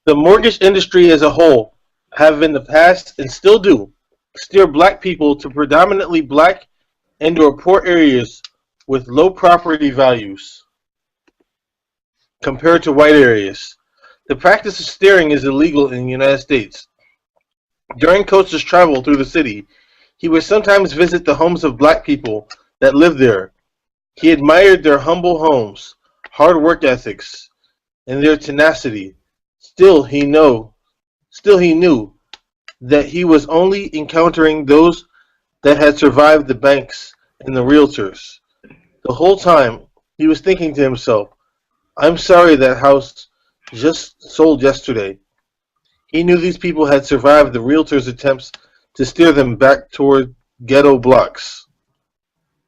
The mortgage industry as a whole have in the past and still do steer black people to predominantly black and or poor areas with low property values compared to white areas. The practice of steering is illegal in the United States. During Coates' travel through the city, he would sometimes visit the homes of black people that lived there. He admired their humble homes, hard work ethics, and their tenacity. Still he knew that he was only encountering those that had survived the banks and the realtors. The whole time, he was thinking to himself, I'm sorry that house just sold yesterday. He knew these people had survived the realtors' attempts to steer them back toward ghetto blocks.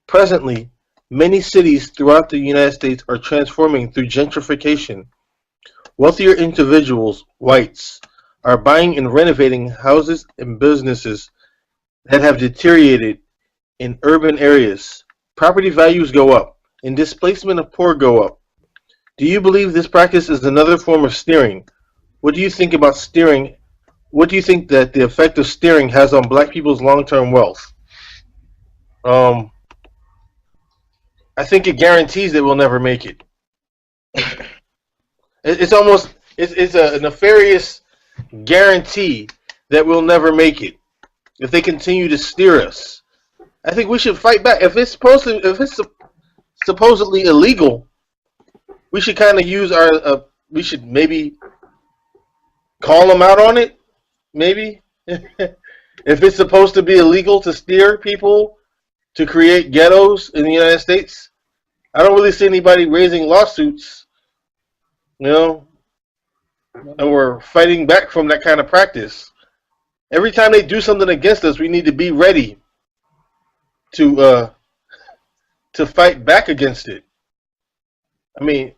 Presently, many cities throughout the United States are transforming through gentrification. Wealthier individuals, whites, are buying and renovating houses and businesses that have deteriorated in urban areas. Property values go up, and displacement of poor go up. Do you believe this practice is another form of steering? What do you think about steering? What do you think that the effect of steering has on black people's long-term wealth? I think it guarantees that we'll never make it. It's almost it's a nefarious guarantee that we'll never make it if they continue to steer us. I think we should fight back. If it's supposedly illegal, we should kind of use our. We should maybe call them out on it. Maybe if it's supposed to be illegal to steer people to create ghettos in the United States, I don't really see anybody raising lawsuits, and we're fighting back from that kind of practice. Every time they do something against us, we need to be ready to fight back against it. I mean,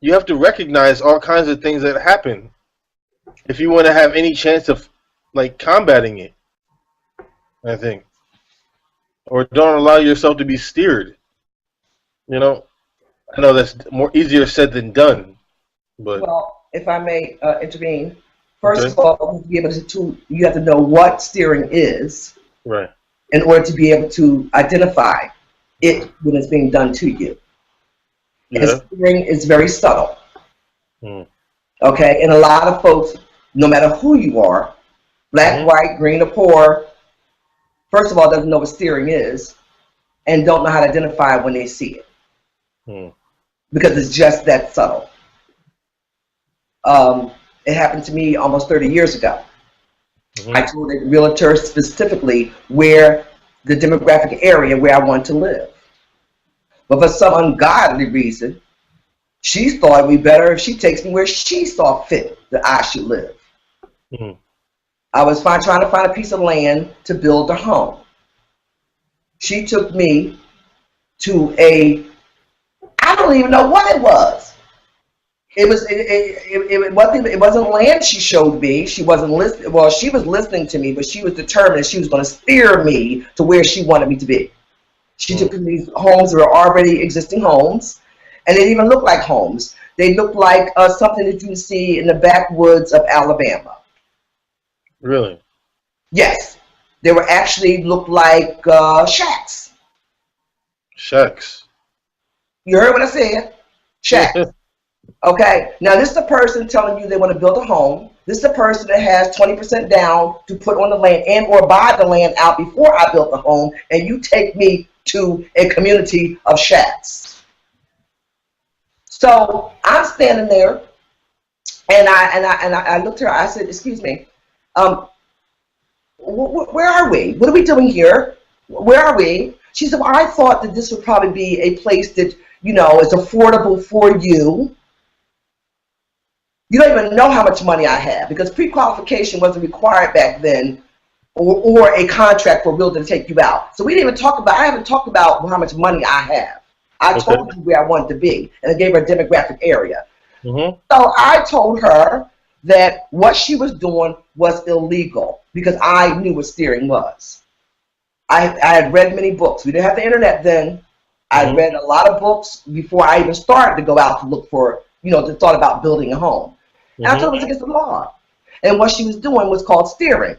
you have to recognize all kinds of things that happen if you want to have any chance of combating it, I think. Or don't allow yourself to be steered. I know that's more easier said than done. But well, if I may intervene, first of all, you have to know what steering is, right, in order to be able to identify it when it's being done to you. Yeah. And steering is very subtle. Okay, and a lot of folks, no matter who you are, black, white, green, or poor, first of all, doesn't know what steering is, and don't know how to identify it when they see it, because it's just that subtle. It happened to me almost 30 years ago. I told a realtor specifically where the demographic area where I want to live. But for some ungodly reason, she thought it would be better if she takes me where she saw fit that I should live. I was trying to find a piece of land to build a home. She took me to I don't even know what it was. It wasn't land she showed me. She wasn't listening. Well, she was listening to me, but she was determined she was going to steer me to where she wanted me to be. She took me to these homes that were already existing homes, and they didn't even look like homes. They looked like something that you would see in the backwoods of Alabama. Really? Yes. They were actually looked like shacks. Shacks. You heard what I said? Shacks. Okay, now this is the person telling you they want to build a home. This is the person that has 20% down to put on the land and or buy the land out before I built the home, and you take me to a community of shacks. So I'm standing there, and I looked at her. I said, "Excuse me, where are we? What are we doing here? Where are we?" She said, "Well, I thought that this would probably be a place that is affordable for you. You don't even know how much money I have, because pre-qualification wasn't required back then, or a contract for a realtor to take you out. So we didn't even talk about, I haven't talked about how much money I have. I told you where I wanted to be, and I gave her a demographic area. So I told her that what she was doing was illegal, because I knew what steering was. I had read many books. We didn't have the internet then. I read a lot of books before I even started to go out to look for, to thought about building a home. And I told her it was against the law. And what she was doing was called steering.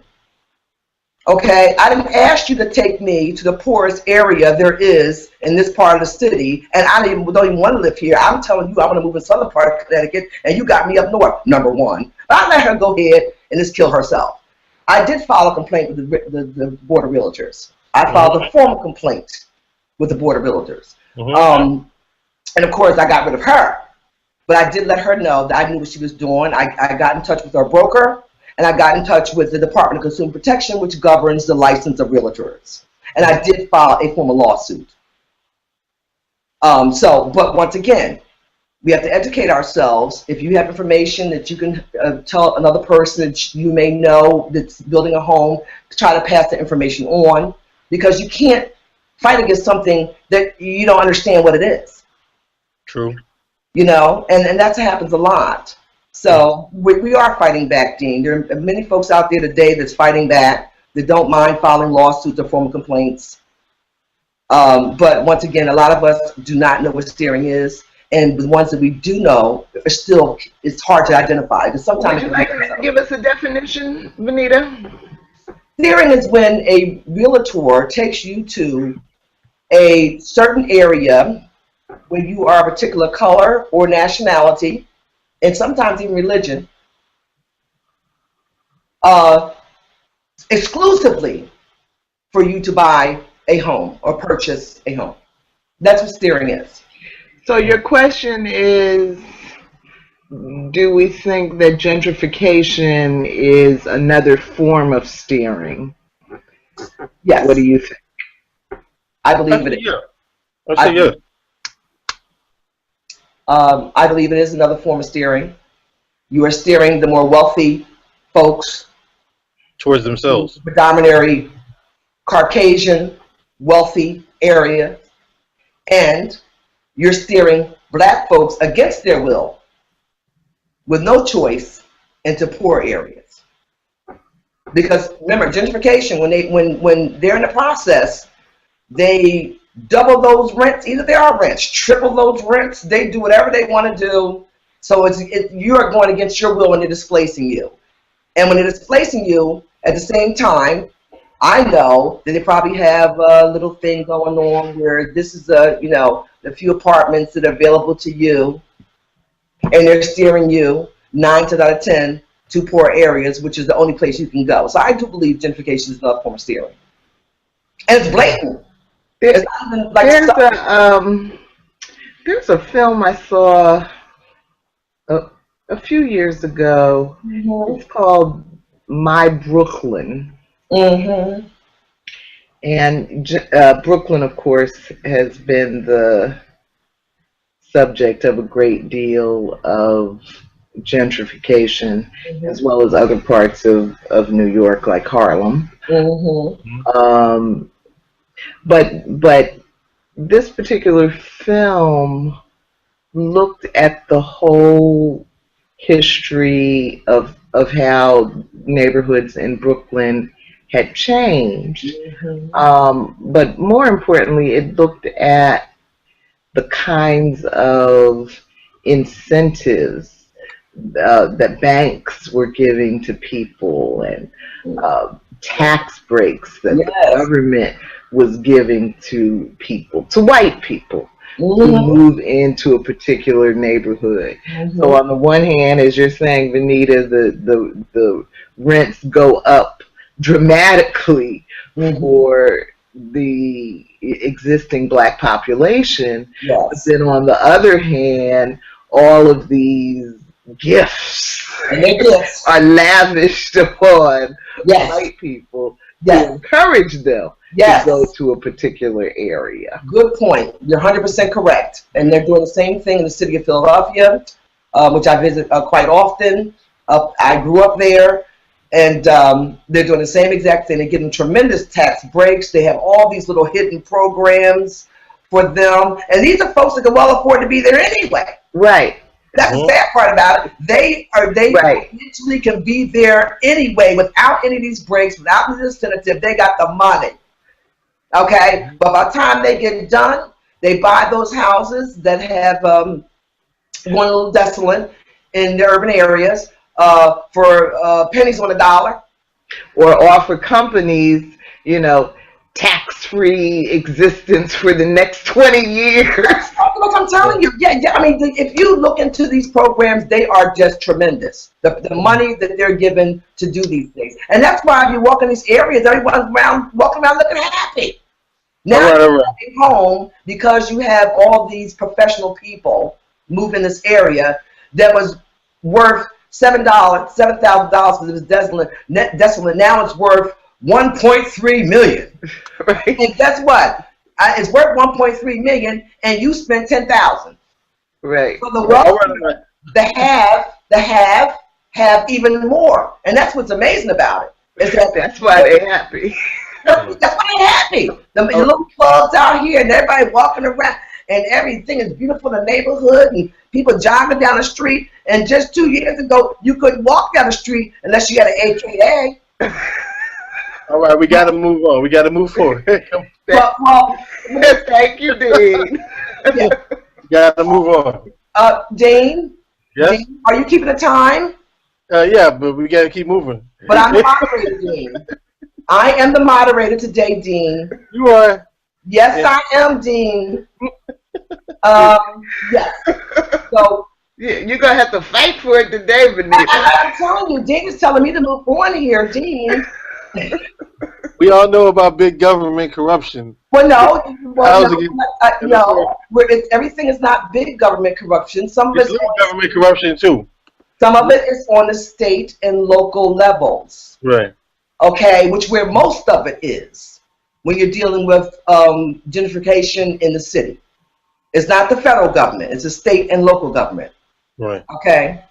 Okay, I didn't ask you to take me to the poorest area there is in this part of the city, and I don't even want to live here. I'm telling you, I want to move in southern part of Connecticut, and you got me up north, number one. But I let her go ahead and just kill herself. I did file a complaint with the Board of Realtors. I filed a formal complaint with the Board of Realtors. And of course, I got rid of her. But I did let her know that I knew what she was doing. I got in touch with her broker, and I got in touch with the Department of Consumer Protection, which governs the license of realtors. And I did file a formal lawsuit. But once again, we have to educate ourselves. If you have information that you can tell another person that you may know that's building a home, to try to pass the information on, because you can't fight against something that you don't understand what it is. True. You know, and that happens a lot. So we are fighting back, Dean. There are many folks out there today that's fighting back, that don't mind filing lawsuits or formal complaints. But once again, a lot of us do not know what steering is. And the ones that we do know, it's hard to identify. Because sometimes would you like to give us a definition, Venita? Steering is when a realtor takes you to a certain area where you are a particular color or nationality, and sometimes even religion, exclusively for you to buy a home or purchase a home. That's what steering is. So your question is, do we think that gentrification is another form of steering? Yes. What do you think? I believe it is. Yeah. I say yeah. I believe it is another form of steering. You are steering the more wealthy folks Towards themselves. Predominantly Caucasian, wealthy area, and you're steering black folks against their will, with no choice, into poor areas. Because remember, gentrification, when they're in the process, they double those rents. Either they are rents, triple those rents. They do whatever they want to do. So you are going against your will when they're displacing you. And when they're displacing you, at the same time, I know that they probably have a little thing going on where this is the few apartments that are available to you, and they're steering you 9 out of 10 to poor areas, which is the only place you can go. So I do believe gentrification is another form of steering, and it's blatant. It's not even like there's a film I saw a few years ago. It's called My Brooklyn. And Brooklyn, of course, has been the subject of a great deal of gentrification, as well as other parts of New York, like Harlem. But this particular film looked at the whole history of how neighborhoods in Brooklyn had changed. But more importantly, it looked at the kinds of incentives that banks were giving to people, and tax breaks that the government was giving to people, to white people, to move into a particular neighborhood. So on the one hand, as you're saying, Venita, the rents go up dramatically for the existing black population. But then on the other hand, all of these gifts are lavished upon white people to encourage them to go to a particular area. Good point. You're 100% correct. And they're doing the same thing in the city of Philadelphia, which I visit quite often. I grew up there. And they're doing the same exact thing. They're getting tremendous tax breaks. They have all these little hidden programs for them. And these are folks that can well afford to be there anyway. Right. That's the sad part about it. They literally can be there anyway without any of these breaks, without the incentive. They got the money. Okay? But by the time they get done, they buy those houses that have one little desolate, in the urban areas for pennies on the dollar. Or offer companies, you know, tax-free existence for the next 20 years. Look, I'm telling you, yeah. I mean, if you look into these programs, they are just tremendous. The money that they're given to do these things, and that's why if you walk in these areas, everyone's walking around looking happy. Now you're walking home because you have all these professional people move in this area that was worth $7,000 because it was desolate. Now it's worth $1.3 million. Right. And guess what? It's worth $1.3 million, and you spent $10,000. Right. So the wealthy, have even more, and that's what's amazing about it. Is that's why they're happy. That's why they're happy. The little clubs out here, and everybody walking around, and everything is beautiful in the neighborhood, and people jogging down the street. And just 2 years ago, you couldn't walk down the street unless you had an AKA. All right, we got to move on. We got to move forward. Thank you, Dean. Yeah. We got to move on. Dean? Yes? Dean, are you keeping the time? Yeah, but we got to keep moving. But I'm the moderator, Dean. I am the moderator today, Dean. You are. Yes, yeah. I am, Dean. Yes. So yeah, you're gonna have to fight for it today, Venita. I'm telling you, Dean is telling me to move on here, Dean. We all know about big government corruption. Well, no, everything is not big government corruption. Some of it's little government corruption too. Some of it is on the state and local levels. Right. Okay, which where most of it is when you're dealing with gentrification in the city. It's not the federal government; it's the state and local government. Right. Okay.